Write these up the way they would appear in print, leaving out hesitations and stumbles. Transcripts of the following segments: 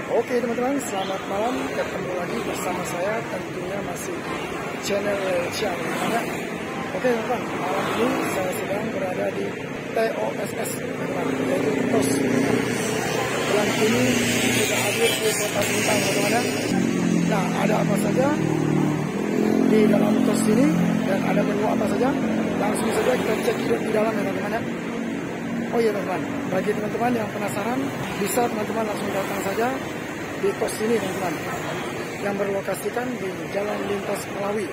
Oke teman-teman, selamat malam. Ketemu lagi bersama saya, tentunya masih di channel Cian. Oke teman-teman, malam ini saya sedang berada di TOSS, teman-teman, yaitu TOS. Bulan ini sudah hadir di Kota Sintang, teman-teman. Nah, ada apa saja di dalam TOS ini dan ada menu apa saja? Langsung saja kita cek di dalam, teman-teman. Oh iya teman-teman, bagi teman-teman yang penasaran, bisa teman-teman langsung datang saja di TOS ini teman-teman, yang berlokasikan di Jalan Lintas Melawi,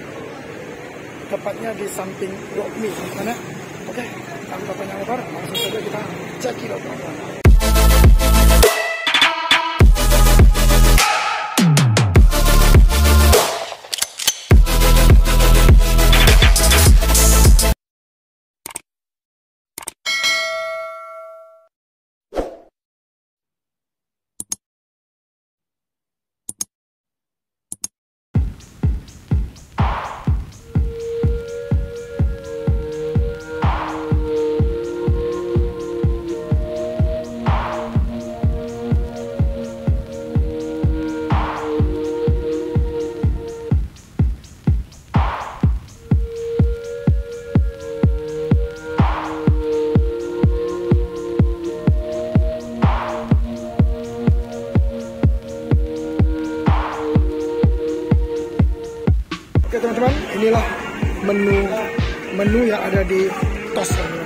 tepatnya di samping Rokmi teman-teman. Oke, tanpa panjang lebar, langsung saja kita cekidot teman-teman. Oke teman-teman, inilah menu yang ada di TOS.